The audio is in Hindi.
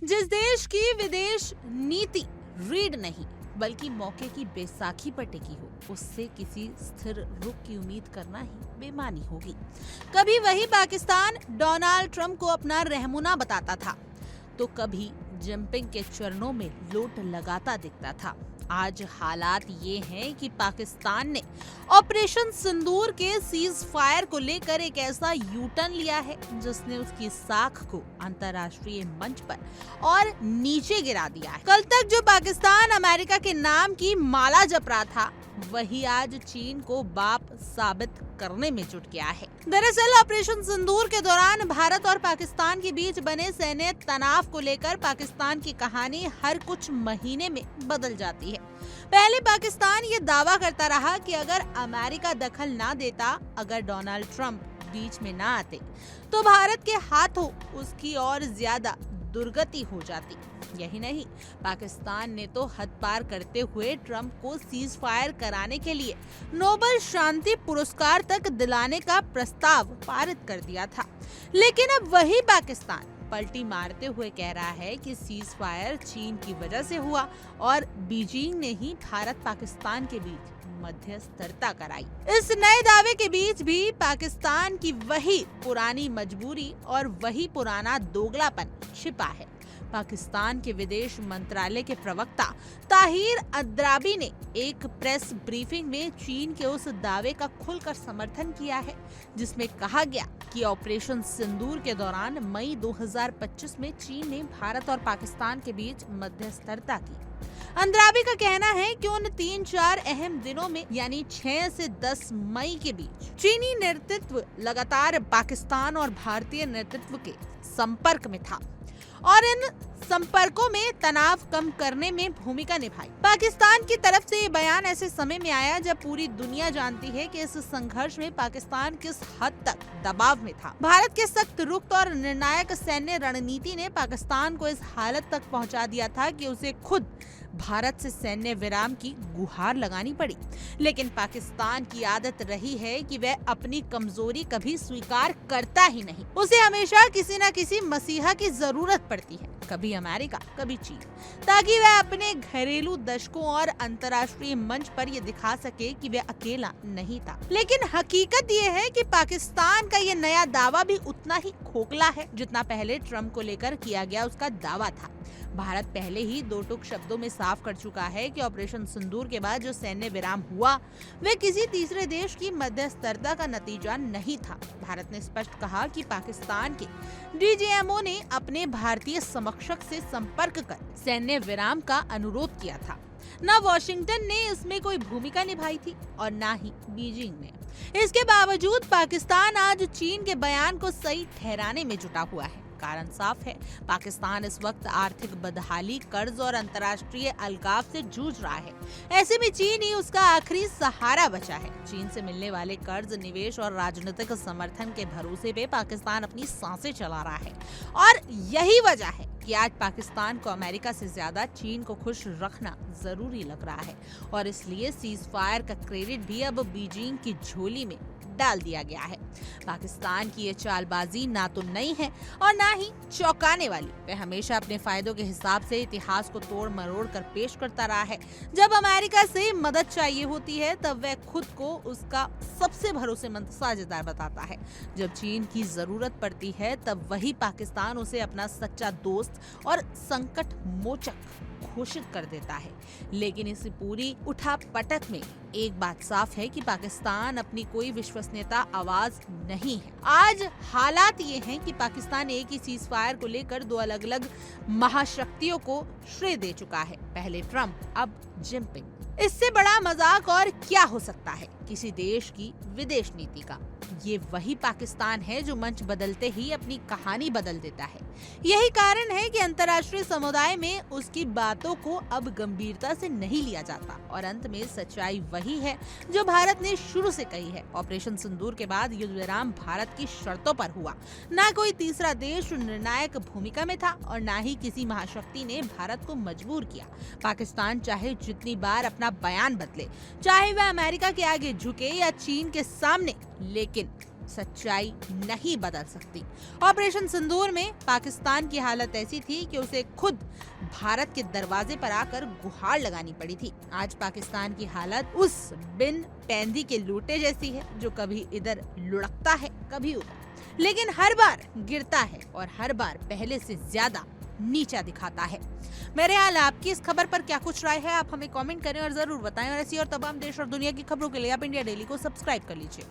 जिस देश की विदेश नीति रीढ़ नहीं बल्कि मौके की बैसाखी पर टिकी हो, उससे किसी स्थिर रुख की उम्मीद करना ही बेमानी होगी। कभी वही पाकिस्तान डोनाल्ड ट्रंप को अपना रहमुना बताता था, तो कभी जिनपिंग के चरणों में लोट लगाता दिखता था। आज हालात ये हैं कि पाकिस्तान ने ऑपरेशन सिंदूर के सीज फायर को लेकर एक ऐसा यू टर्न लिया है जिसने उसकी साख को अंतर्राष्ट्रीय मंच पर और नीचे गिरा दिया है। कल तक जो पाकिस्तान अमेरिका के नाम की माला जप रहा था, वही आज चीन को बाप साबित करने में जुट गया है। दरअसल ऑपरेशन सिंदूर के दौरान भारत और पाकिस्तान के बीच बने सैन्य तनाव को लेकर पाकिस्तान की कहानी हर कुछ महीने में बदल जाती है। पहले पाकिस्तान ये दावा करता रहा कि अगर अमेरिका दखल ना देता, अगर डोनाल्ड ट्रंप बीच में ना आते, तो भारत के हाथों उसकी और ज्यादा दुर्गति हो जाती। यही नहीं, पाकिस्तान ने तो हद पार करते हुए ट्रंप को सीज फायर कराने के लिए नोबेल शांति पुरस्कार तक दिलाने का प्रस्ताव पारित कर दिया था। लेकिन अब वही पाकिस्तान पलटी मारते हुए कह रहा है कि सीज फायर चीन की वजह से हुआ और बीजिंग ने ही भारत पाकिस्तान के बीच मध्यस्थता कराई। इस नए दावे के बीच भी पाकिस्तान की वही पुरानी मजबूरी और वही पुराना दोगलापन छिपा है। पाकिस्तान के विदेश मंत्रालय के प्रवक्ता ताहिर अद्राबी ने एक प्रेस ब्रीफिंग में चीन के उस दावे का खुलकर समर्थन किया है जिसमें कहा गया कि ऑपरेशन सिंदूर के दौरान मई 2025 में चीन ने भारत और पाकिस्तान के बीच मध्यस्थता की। अंद्राबी का कहना है कि उन 3-4 अहम दिनों में यानी 6 से 10 मई के बीच चीनी नेतृत्व लगातार पाकिस्तान और भारतीय नेतृत्व के संपर्क में था और इन संपर्कों में तनाव कम करने में भूमिका निभाई। पाकिस्तान की तरफ से ये बयान ऐसे समय में आया जब पूरी दुनिया जानती है कि इस संघर्ष में पाकिस्तान किस हद तक दबाव में था। भारत के सख्त रुख और निर्णायक सैन्य रणनीति ने पाकिस्तान को इस हालत तक पहुंचा दिया था कि उसे खुद भारत से सैन्य विराम की गुहार लगानी पड़ी। लेकिन पाकिस्तान की आदत रही है कि वह अपनी कमजोरी कभी स्वीकार करता ही नहीं। उसे हमेशा किसी न किसी मसीहा की जरूरत पड़ती है, कभी अमेरिका कभी चीन, ताकि वह अपने घरेलू दशकों और अंतर्राष्ट्रीय मंच पर यह दिखा सके कि वह अकेला नहीं था। लेकिन हकीकत यह है कि पाकिस्तान का यह नया दावा भी उतना ही खोखला है जितना पहले ट्रंप को लेकर किया गया उसका दावा था। भारत पहले ही दो टूक शब्दों में साफ कर चुका है कि ऑपरेशन सिंदूर के बाद जो सैन्य विराम हुआ वह किसी तीसरे देश की मध्यस्थता का नतीजा नहीं था। भारत ने स्पष्ट कहा कि पाकिस्तान के डीजीएमओ ने अपने भारतीय समकक्ष से संपर्क कर सैन्य विराम का अनुरोध किया था। न वॉशिंगटन ने इसमें कोई भूमिका निभाई थी और न ही बीजिंग ने। इसके बावजूद पाकिस्तान आज चीन के बयान को सही ठहराने में जुटा हुआ है। कारण साफ है, पाकिस्तान इस वक्त आर्थिक बदहाली, कर्ज और अंतर्राष्ट्रीय अलगाव से जूझ रहा है। ऐसे में चीन ही उसका आखिरी सहारा बचा है। चीन से मिलने वाले कर्ज, निवेश और राजनीतिक समर्थन के भरोसे पे पाकिस्तान अपनी सांसें चला रहा है और यही वजह है कि आज पाकिस्तान को अमेरिका से ज्यादा चीन को खुश रखना जरूरी लग रहा है और इसलिए सीज फायर का क्रेडिट भी अब बीजिंग की झोली में डाल दिया गया है। पाकिस्तान की ये चालबाजी ना तो नई है और ना ही चौंकाने वाली। वह हमेशा अपने फायदों के हिसाब से इतिहास को तोड़ मरोड़ कर पेश करता रहा है। जब अमेरिका से मदद चाहिए होती है तब वह खुद को उसका सबसे भरोसेमंद साझेदार बताता है। जब चीन की जरूरत पड़ती है तब वही पाकिस्तान उसे अपना सच्चा दोस्त और संकट मोचक घोषित कर देता है। लेकिन इस पूरी उठापटक में एक बात साफ है कि पाकिस्तान अपनी कोई विश्वसनीयता आवाज नहीं है। आज हालात ये हैं कि पाकिस्तान एक ही सीज फायर को लेकर दो अलग अलग महाशक्तियों को श्रेय दे चुका है। पहले ट्रंप, अब जिनपिंग। इससे बड़ा मजाक और क्या हो सकता है किसी देश की विदेश नीति का। ये वही पाकिस्तान है जो मंच बदलते ही अपनी कहानी बदल देता है। यही कारण है कि अंतर्राष्ट्रीय समुदाय में उसकी बातों को अब गंभीरता से नहीं लिया जाता और अंत में सच्चाई वही है जो भारत ने शुरू से कही है। ऑपरेशन सिंदूर के बाद युद्ध विराम भारत की शर्तों पर हुआ। न कोई तीसरा देश निर्णायक भूमिका में था और न ही किसी महाशक्ति ने भारत को मजबूर किया। पाकिस्तान चाहे जितनी बार अपना बयान बदले, चाहे वह अमेरिका के आगे झुके या चीन के सामने, लेकिन सच्चाई नहीं बदल सकती। ऑपरेशन सिंदूर में पाकिस्तान की हालत ऐसी थी कि उसे खुद भारत के दरवाजे पर आकर गुहार लगानी पड़ी थी। आज पाकिस्तान की हालत उस बिन पैंदी के लूटे जैसी है जो कभी इधर लुढ़कता है कभी उधर, लेकिन हर बार गिरता है और हर बार पहले से ज्यादा नीचा दिखाता है। मेरे हाल आपकी इस खबर पर क्या कुछ राय है, आप हमें कमेंट करें और जरूर बताएं। और ऐसी और तमाम देश और दुनिया की खबरों के लिए आप इंडिया डेली को सब्सक्राइब कर लीजिए।